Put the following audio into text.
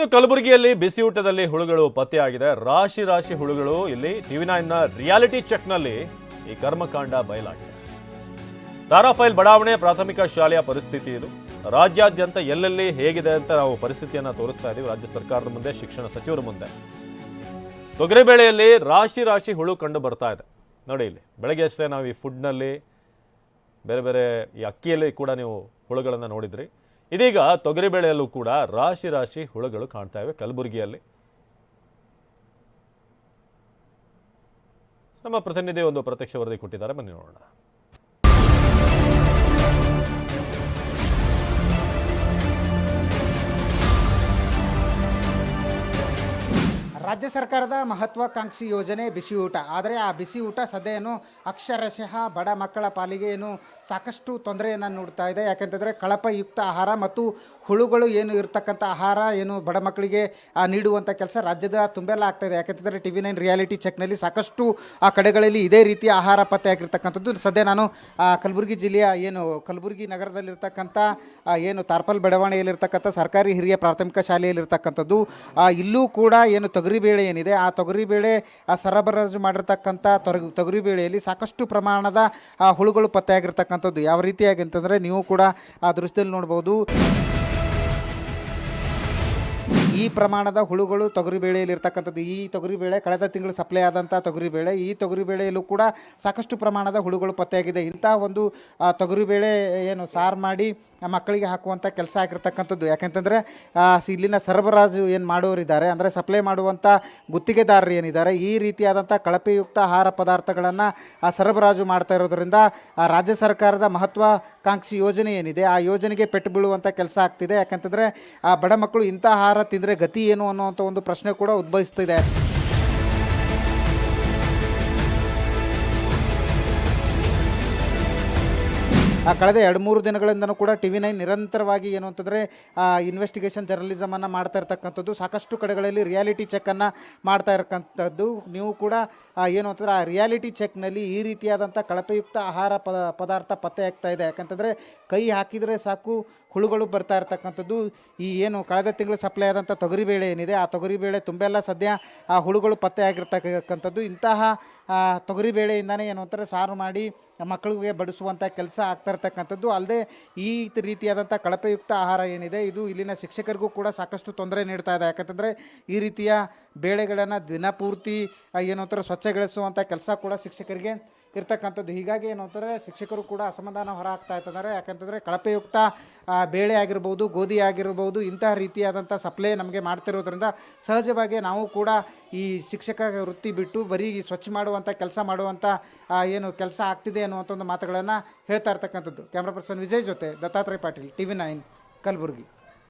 ಇನ್ನು ಕಲಬುರಗಿಯಲ್ಲಿ ಬಿಸಿಯೂಟದಲ್ಲಿ ಹುಳುಗಳು ಪತ್ತೆಯಾಗಿದೆ. ರಾಶಿ ರಾಶಿ ಹುಳುಗಳು. ಇಲ್ಲಿ TV9ನ ರಿಯಾಲಿಟಿ ಚೆಕ್ನಲ್ಲಿ ಈ ಕರ್ಮಕಾಂಡ ಬಯಲಾಗಿದೆ. ತಾರಾಫೈಲ್ ಬಡಾವಣೆ ಪ್ರಾಥಮಿಕ ಶಾಲೆಯ ಪರಿಸ್ಥಿತಿ ಇದು. ರಾಜ್ಯಾದ್ಯಂತ ಎಲ್ಲೆಲ್ಲಿ ಹೇಗಿದೆ ಅಂತ ನಾವು ಪರಿಸ್ಥಿತಿಯನ್ನು ತೋರಿಸ್ತಾ ಇದ್ದೀವಿ ರಾಜ್ಯ ಸರ್ಕಾರದ ಮುಂದೆ, ಶಿಕ್ಷಣ ಸಚಿವರ ಮುಂದೆ. ತೊಗರಿಬೇಳೆಯಲ್ಲಿ ರಾಶಿ ರಾಶಿ ಹುಳು ಕಂಡು ಬರ್ತಾ ಇದೆ. ನೋಡಿ, ಇಲ್ಲಿ ಬೆಳಗ್ಗೆ ಅಷ್ಟೇ ನಾವು ಈ ಫುಡ್ನಲ್ಲಿ ಬೇರೆ ಬೇರೆ ಈ ಅಕ್ಕಿಯಲ್ಲಿ ಕೂಡ ನೀವು ಹುಳುಗಳನ್ನು ನೋಡಿದ್ರಿ. ಇದೀಗ ತೊಗರಿಬೇಳೆಯಲ್ಲೂ ಕೂಡ ರಾಶಿ ರಾಶಿ ಹುಳುಗಳು ಕಾಣ್ತಾ ಇವೆ ಕಲಬುರಗಿಯಲ್ಲಿ. ನಮ್ಮ ಪ್ರತಿನಿಧಿ ಒಂದು ಪ್ರತ್ಯಕ್ಷ ವರದಿ ಕೊಟ್ಟಿದ್ದಾರೆ, ಬನ್ನಿ ನೋಡೋಣ. ರಾಜ್ಯ ಸರ್ಕಾರದ ಮಹತ್ವಾಕಾಂಕ್ಷಿ ಯೋಜನೆ ಬಿಸಿ ಊಟ. ಆದರೆ ಆ ಬಿಸಿ ಊಟ ಸದ್ಯ ಏನು ಅಕ್ಷರಶಃ ಬಡ ಮಕ್ಕಳ ಪಾಲಿಗೆ ಏನು ಸಾಕಷ್ಟು ತೊಂದರೆಯನ್ನು ನೋಡ್ತಾ ಇದೆ. ಯಾಕೆಂತಂದರೆ ಕಳಪಯುಕ್ತ ಆಹಾರ ಮತ್ತು ಹುಳುಗಳು ಏನು ಇರ್ತಕ್ಕಂಥ ಆಹಾರ ಏನು ಬಡ ಮಕ್ಕಳಿಗೆ ನೀಡುವಂಥ ಕೆಲಸ ರಾಜ್ಯದ ತುಂಬೆಲ್ಲ ಆಗ್ತಾಯಿದೆ. ಯಾಕೆಂತಂದರೆ TV9 ರಿಯಾಲಿಟಿ ಚೆಕ್ನಲ್ಲಿ ಸಾಕಷ್ಟು ಆ ಕಡೆಗಳಲ್ಲಿ ಇದೇ ರೀತಿಯ ಆಹಾರ ಪತ್ತೆ ಆಗಿರ್ತಕ್ಕಂಥದ್ದು. ಸದ್ಯ ನಾನು ಕಲಬುರಗಿ ಜಿಲ್ಲೆಯ ಏನು ಕಲಬುರಗಿ ನಗರದಲ್ಲಿರ್ತಕ್ಕಂಥ ಏನು ತಾರ್ಪಲ್ ಬಡಾವಣೆಯಲ್ಲಿರ್ತಕ್ಕಂಥ ಸರ್ಕಾರಿ ಹಿರಿಯ ಪ್ರಾಥಮಿಕ ಶಾಲೆಯಲ್ಲಿರ್ತಕ್ಕಂಥದ್ದು. ಇಲ್ಲೂ ಕೂಡ ಏನು ತೊಗರಿಬೇಳೆ ಏನಿದೆ, ಆ ತೊಗರಿಬೇಳೆ ಸರಬರಾಜು ಮಾಡಿರ್ತಕ್ಕಂಥ ತೊಗರಿಬೇಳೆಯಲ್ಲಿ ಸಾಕಷ್ಟು ಪ್ರಮಾಣದ ಹುಳುಗಳು ಪತ್ತೆಯಾಗಿರ್ತಕ್ಕಂಥದ್ದು. ಯಾವ ರೀತಿಯಾಗಿ ಅಂತಂದರೆ ನೀವು ಕೂಡ ಆ ದೃಶ್ಯದಲ್ಲಿ ನೋಡ್ಬೋದು. ಈ ಪ್ರಮಾಣದ ಹುಳುಗಳು ತೊಗರಿಬೇಳೆಯಲ್ಲಿ ಇರ್ತಕ್ಕಂಥದ್ದು. ಈ ತೊಗರಿಬೇಳೆ ಕಳೆದ ತಿಂಗಳು ಸಪ್ಲೈ ಆದಂಥ ತೊಗರಿಬೇಳೆ. ಈ ತೊಗರಿಬೇಳೆಯಲ್ಲೂ ಕೂಡ ಸಾಕಷ್ಟು ಪ್ರಮಾಣದ ಹುಳುಗಳು ಪತ್ತೆಯಾಗಿದೆ. ಇಂಥ ಒಂದು ತೊಗರಿಬೇಳೆ ಏನು ಸಾರು ಮಾಡಿ ಮಕ್ಕಳಿಗೆ ಹಾಕುವಂಥ ಕೆಲಸ ಆಗಿರ್ತಕ್ಕಂಥದ್ದು. ಯಾಕೆಂತಂದರೆ ಇಲ್ಲಿನ ಸರಬರಾಜು ಏನು ಮಾಡೋರಿದ್ದಾರೆ, ಅಂದರೆ ಸಪ್ಲೈ ಮಾಡುವಂಥ ಗುತ್ತಿಗೆದಾರರು ಏನಿದ್ದಾರೆ, ಈ ರೀತಿಯಾದಂಥ ಕಳಪೆಯುಕ್ತ ಆಹಾರ ಪದಾರ್ಥಗಳನ್ನು ಸರಬರಾಜು ಮಾಡ್ತಾ ಇರೋದರಿಂದ ರಾಜ್ಯ ಸರ್ಕಾರದ ಮಹತ್ವಾಕಾಂಕ್ಷಿ ಯೋಜನೆ ಏನಿದೆ, ಆ ಯೋಜನೆಗೆ ಪೆಟ್ಟು ಬೀಳುವಂಥ ಕೆಲಸ ಆಗ್ತಿದೆ. ಯಾಕೆಂತಂದರೆ ಬಡ ಮಕ್ಕಳು ಇಂಥ ಆಹಾರ ತಿಂದರೆ ಗತಿ ಏನು ಅನ್ನುವಂಥ ಒಂದು ಪ್ರಶ್ನೆ ಕೂಡ ಉದ್ಭವಿಸ್ತಿದೆ. ಕಳೆದ 2-3 ದಿನಗಳಿಂದನೂ ಕೂಡ TV9 ನಿರಂತರವಾಗಿ ಏನು ಅಂತಂದರೆ ಇನ್ವೆಸ್ಟಿಗೇಷನ್ ಜರ್ನಲಿಸಮನ್ನು ಮಾಡ್ತಾ ಇರ್ತಕ್ಕಂಥದ್ದು. ಸಾಕಷ್ಟು ಕಡೆಗಳಲ್ಲಿ ರಿಯಾಲಿಟಿ ಚೆಕ್ಕನ್ನು ಮಾಡ್ತಾ ಇರ್ತಕ್ಕಂಥದ್ದು. ನೀವು ಕೂಡ ಏನು ಅಂತಂದರೆ ಆ ರಿಯಾಲಿಟಿ ಚೆಕ್ನಲ್ಲಿ ಈ ರೀತಿಯಾದಂಥ ಕಳಪೆಯುಕ್ತ ಆಹಾರ ಪದಾರ್ಥ ಪತ್ತೆ ಆಗ್ತಾ ಇದೆ. ಯಾಕಂತಂದರೆ ಕೈ ಹಾಕಿದರೆ ಸಾಕು ಹುಳುಗಳು ಬರ್ತಾ ಇರ್ತಕ್ಕಂಥದ್ದು. ಈ ಏನು ಕಳೆದ ತಿಂಗಳು ಸಪ್ಲೈ ಆದಂಥ ತೊಗರಿಬೇಳೆ ಏನಿದೆ, ಆ ತೊಗರಿಬೇಳೆ ತುಂಬೆಲ್ಲ ಸದ್ಯ ಆ ಹುಳುಗಳು ಪತ್ತೆ ಆಗಿರ್ತಕ್ಕಂಥದ್ದು. ಇಂತಹ ತೊಗರಿಬೇಳೆಯಿಂದನೇ ಏನು ಅಂತಾರೆ ಸಾರು ಮಾಡಿ ಮಕ್ಕಳಿಗೆ ಬಡಿಸುವಂಥ ಕೆಲಸ ಆಗ್ತಾ ಇರ್ತಕ್ಕಂಥದ್ದು. ಅಲ್ಲದೆ ಈ ರೀತಿಯಾದಂಥ ಕಳಪೆಯುಕ್ತ ಆಹಾರ ಏನಿದೆ, ಇದು ಇಲ್ಲಿನ ಶಿಕ್ಷಕರಿಗೂ ಕೂಡ ಸಾಕಷ್ಟು ತೊಂದರೆ ನೀಡ್ತಾ ಇದೆ. ಯಾಕಂತಂದರೆ ಈ ರೀತಿಯ ಬೇಳೆಗಳನ್ನು ದಿನಪೂರ್ತಿ ಏನು ಅಂತಾರೆ ಸ್ವಚ್ಛಗೊಳಿಸುವಂಥ ಕೆಲಸ ಕೂಡ ಶಿಕ್ಷಕರಿಗೆ ಇರ್ತಕ್ಕಂಥದ್ದು. ಹೀಗಾಗಿ ಏನು ಅಂತಾರೆ ಶಿಕ್ಷಕರು ಕೂಡ ಅಸಮಾಧಾನ ಹೊರ ಹಾಕ್ತಾ ಇರ್ತಾರೆ. ಯಾಕಂತಂದರೆ ಕಳಪೆಯುಕ್ತ ಬೇಳೆ ಆಗಿರ್ಬೋದು, ಗೋಧಿ ಆಗಿರ್ಬೋದು, ಇಂತಹ ರೀತಿಯಾದಂಥ ಸಪ್ಲೈ ನಮಗೆ ಮಾಡ್ತಿರೋದ್ರಿಂದ ಸಹಜವಾಗಿ ನಾವು ಕೂಡ ಈ ಶಿಕ್ಷಕ ವೃತ್ತಿ ಬಿಟ್ಟು ಬರೀ ಸ್ವಚ್ಛ ಮಾಡುವಂಥ ಕೆಲಸ ಮಾಡುವಂಥ ಏನು ಕೆಲಸ ಆಗ್ತಿದೆ ಅನ್ನುವಂಥ ಒಂದು ಮಾತುಗಳನ್ನು ಹೇಳ್ತಾ ಇರ್ತಕ್ಕಂಥದ್ದು. ಕ್ಯಾಮ್ರಾ ಪರ್ಸನ್ ವಿಜಯ್ ಜೊತೆ ದತ್ತಾತ್ರೇಯ ಪಾಟೀಲ್, TV9 ಕಲಬುರಗಿ.